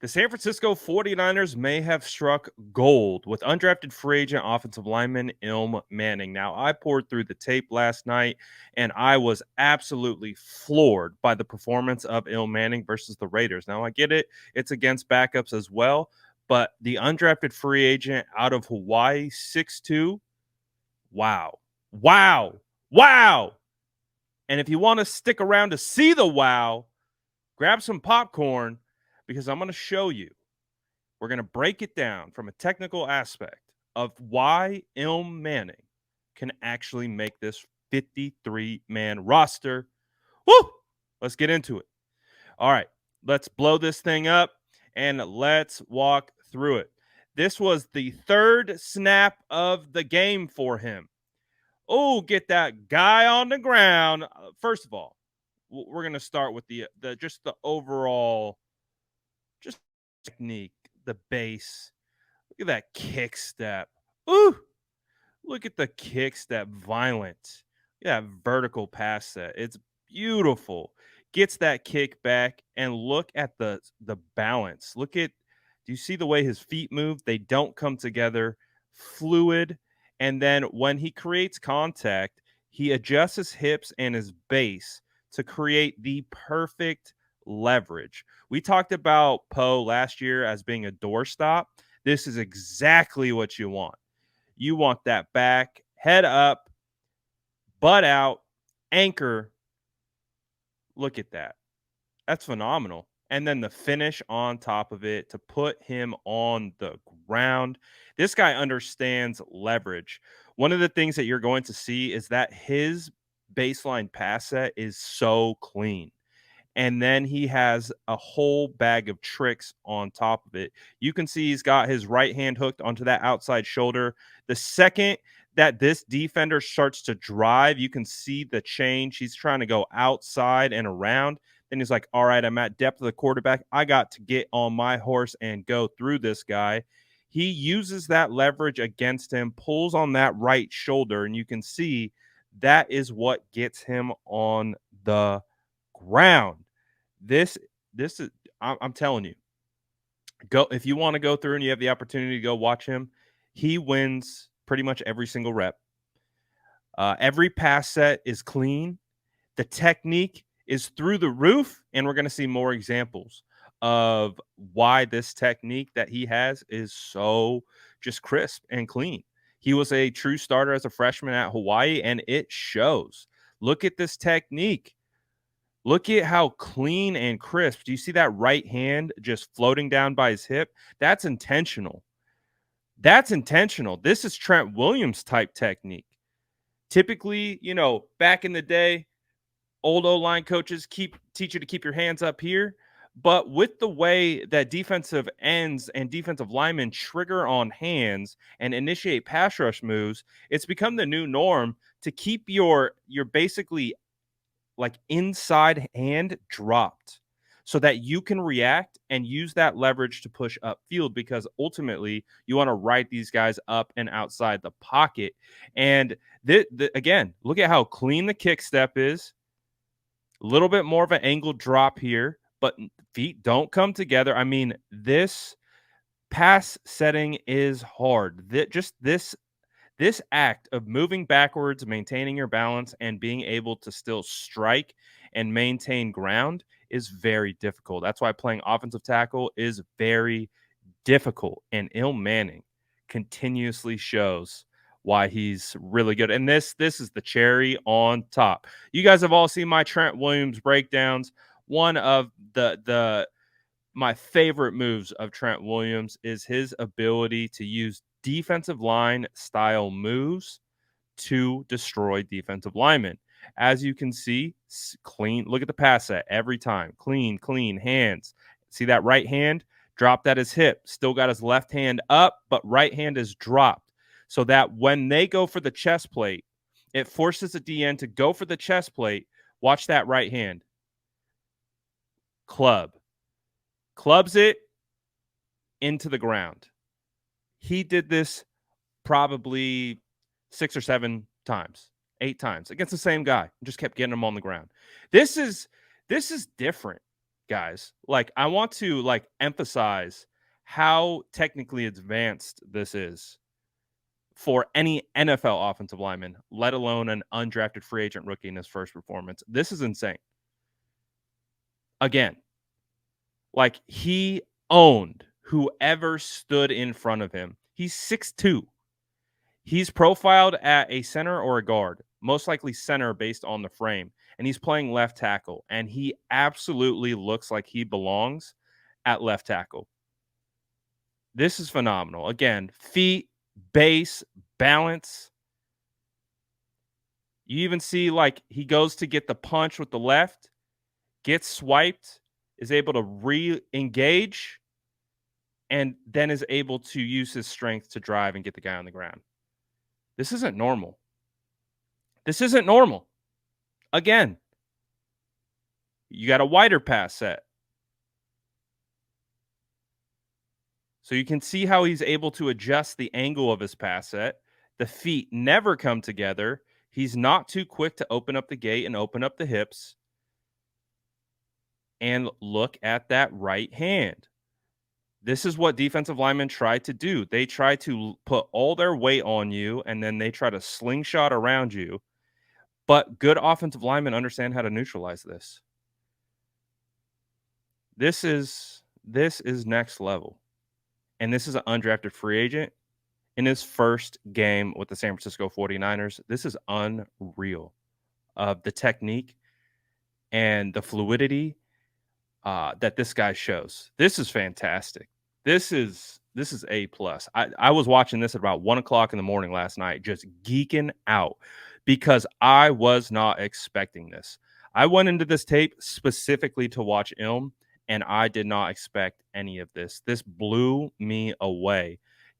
The San Francisco 49ers may have struck gold with undrafted free agent offensive lineman Ilm Manning. Now, I poured through the tape last night, and I was absolutely floored by the performance of Ilm Manning versus the Raiders. Now, I get it. It's against backups as well, but the undrafted free agent out of Hawaii, 6'2", wow. Wow. Wow. And if you want to stick around to see the wow, grab some popcorn because I'm going to show you. We're going to break it down from a technical aspect of why Ilm Manning can actually make this 53-man roster. Woo! Let's get into it. All right, let's blow this thing up and let's walk through it. This was the third snap of the game for him. Oh, get that guy on the ground. First of all, we're going to start with the just the overall just technique, the base. Look at that kick step. Ooh, look at the kick step. Violent. Yeah, vertical pass set. It's beautiful. Gets that kick back, and look at the balance. Look at, do you see the way his feet move? They don't come together. Fluid. And then when he creates contact, he adjusts his hips and his base to create the perfect leverage. We talked about Poe last year as being a doorstop. This is exactly what you want. You want that back, head up, butt out, anchor. Look at that. That's phenomenal. And then the finish on top of it to put him on the ground. This guy understands leverage. One of the things that you're going to see is that his baseline pass set is so clean. And then he has a whole bag of tricks on top of it. You can see he's got his right hand hooked onto that outside shoulder. The second that this defender starts to drive, you can see the change. He's trying to go outside and around. Then he's like, all right, I'm at depth of the quarterback. I got to get on my horse and go through this guy. He uses that leverage against him, pulls on that right shoulder, and you can see that is what gets him on the ground. This is, I'm telling you, go if you want to go through and you have the opportunity to go watch him. He wins pretty much every single rep. Every pass set is clean. The technique is through the roof, and we're going to see more examples of why this technique that he has is so just crisp and clean. He was a true starter as a freshman at Hawaii, and it shows. Look at this technique. Look at how clean and crisp. Do you see that right hand just floating down by his hip? That's intentional. That's intentional. This is Trent Williams type technique. Typically, back in the day, old O-line coaches teach you to keep your hands up here. But with the way that defensive ends and defensive linemen trigger on hands and initiate pass rush moves, it's become the new norm to keep your basically like inside hand dropped so that you can react and use that leverage to push upfield, because ultimately you want to ride these guys up and outside the pocket. And again, look at how clean the kick step is. A little bit more of an angled drop here, but feet don't come together. I mean, this pass setting is hard. This act of moving backwards, maintaining your balance, and being able to still strike and maintain ground is very difficult. That's why playing offensive tackle is very difficult. And Ilm Manning continuously shows why he's really good. And this is the cherry on top. You guys have all seen my Trent Williams breakdowns. One of my favorite moves of Trent Williams is his ability to use defensive line style moves to destroy defensive linemen. As you can see, clean. Look at the pass set every time. Clean hands. See that right hand? Dropped at his hip. Still got his left hand up, but right hand is dropped. So that when they go for the chest plate, it forces the DN to go for the chest plate. Watch that right hand. Clubs it into the ground. He did this probably 6 or 7 times, 8 times against the same guy. Just kept getting him on the ground. This is different. guys. Like, I want to, like, emphasize how technically advanced this is for any NFL offensive lineman, let alone an undrafted free agent rookie in his first performance. This is insane. Again, like, he owned whoever stood in front of him. He's 6'2". He's profiled at a center or a guard, most likely center based on the frame, and he's playing left tackle, and he absolutely looks like he belongs at left tackle. This is phenomenal. Again, feet, base, balance. You even see, like, he goes to get the punch with the left, gets swiped, is able to re-engage, and then is able to use his strength to drive and get the guy on the ground. This isn't normal. This isn't normal. Again, you got a wider pass set. So you can see how he's able to adjust the angle of his pass set. The feet never come together. He's not too quick to open up the gate and open up the hips. And look at that right hand. This is what defensive linemen try to do. They try to put all their weight on you, and then they try to slingshot around you. But good offensive linemen understand how to neutralize this. This is next level. And this is an undrafted free agent in his first game with the San Francisco 49ers. This is unreal. The technique and the fluidity that this guy shows. This is fantastic. This is A plus. I was watching this at about 1:00 in the morning last night, just geeking out because I was not expecting this. I went into this tape specifically to watch Ilm, and I did not expect any of this. This blew me away.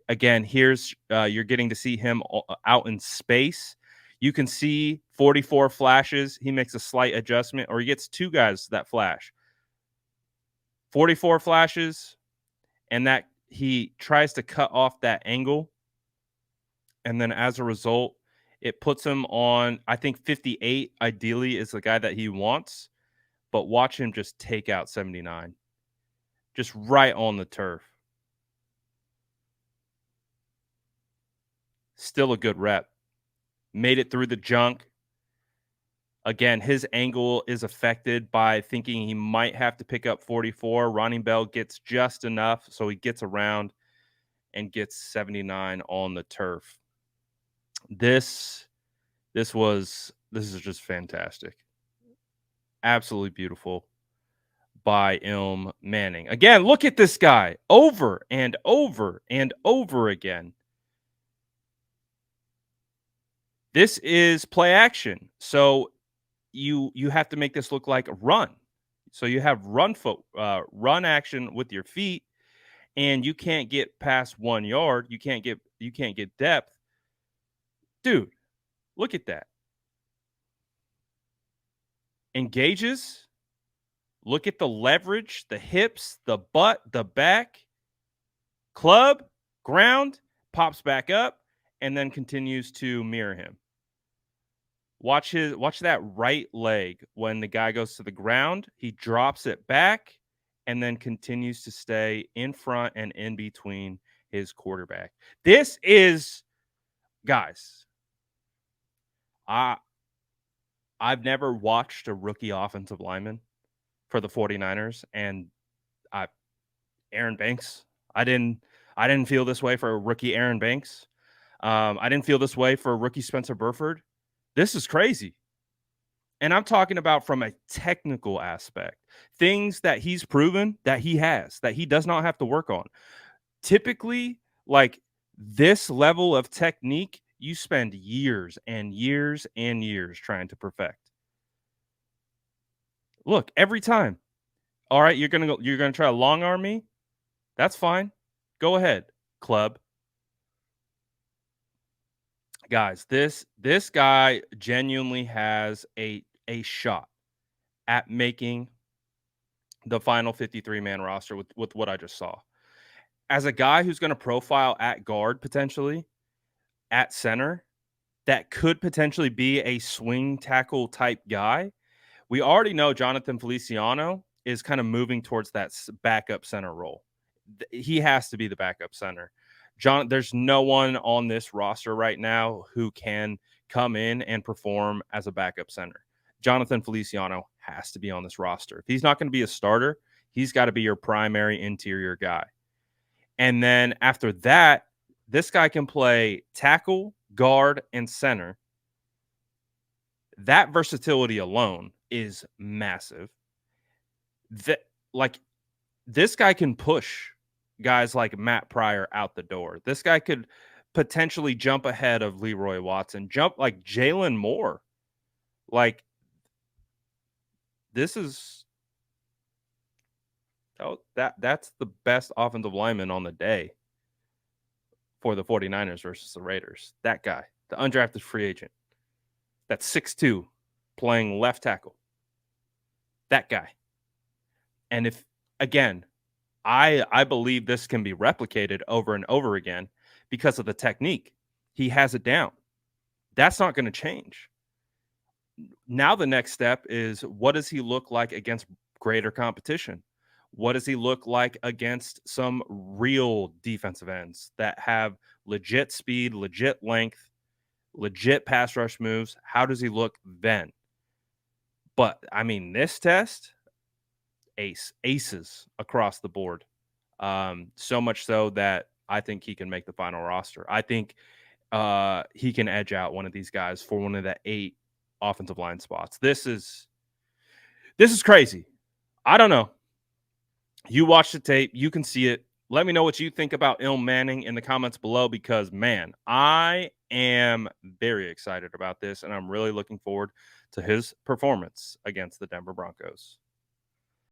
Again, here's you're getting to see him out in space. You can see 44 flashes. He makes a slight adjustment, or he gets two guys that flash. 44 flashes, and that he tries to cut off that angle. And then as a result, it puts him on, I think 58 ideally is the guy that he wants, but watch him just take out 79. Just right on the turf. Still a good rep. Made it through the junk. Again, his angle is affected by thinking he might have to pick up 44. Ronnie Bell gets just enough, so he gets around and gets 79 on the turf. This is just fantastic. Absolutely beautiful by Ilm Manning. Again, look at this guy over and over and over again. This is play action. So you have to make this look like a run. So you have run action with your feet, and you can't get past 1 yard. You can't get depth. Dude, look at that. Engages. Look at the leverage, the hips, the butt, the back. Club, ground, pops back up, and then continues to mirror him. Watch that right leg when the guy goes to the ground. He drops it back and then continues to stay in front and in between his quarterback. This is, guys, I've never watched a rookie offensive lineman for the 49ers, and Aaron Banks. I didn't feel this way for a rookie Aaron Banks. I didn't feel this way for a rookie Spencer Burford. This is crazy. And I'm talking about from a technical aspect, things that he's proven that he has, that he does not have to work on. Typically, like this level of technique, you spend years and years and years trying to perfect. Look, every time. All right, you're gonna try to long arm me? That's fine. Go ahead, club. Guys, this guy genuinely has a shot at making the final 53-man roster with what I just saw. As a guy who's going to profile at guard potentially, at center, that could potentially be a swing tackle type guy. We already know Jonathan Feliciano is kind of moving towards that backup center role. He has to be the backup center. There's no one on this roster right now who can come in and perform as a backup center. Jonathan Feliciano has to be on this roster. If he's not going to be a starter, he's got to be your primary interior guy. And then after that, this guy can play tackle, guard, and center. That versatility alone is massive. This guy can push guys like Matt Pryor out the door. This guy could potentially jump ahead of Leroy Watson, jump like Jalen Moore. Like, this is that's the best offensive lineman on the day for the 49ers versus the Raiders. That guy, the undrafted free agent, that's 6'2", playing left tackle. That guy. And if, again, I believe this can be replicated over and over again because of the technique. He has it down. That's not going to change. Now the next step is, what does he look like against greater competition? What does he look like against some real defensive ends that have legit speed, legit length, legit pass rush moves? How does he look then? But, I mean, this test, aces across the board. So much so that I think he can make the final roster. I think he can edge out one of these guys for one of the 8 offensive line spots. This is crazy. I don't know. You watch the tape, you can see it. Let me know what you think about Ilm Manning in the comments below, because, man, I am very excited about this, and I'm really looking forward to his performance against the Denver Broncos.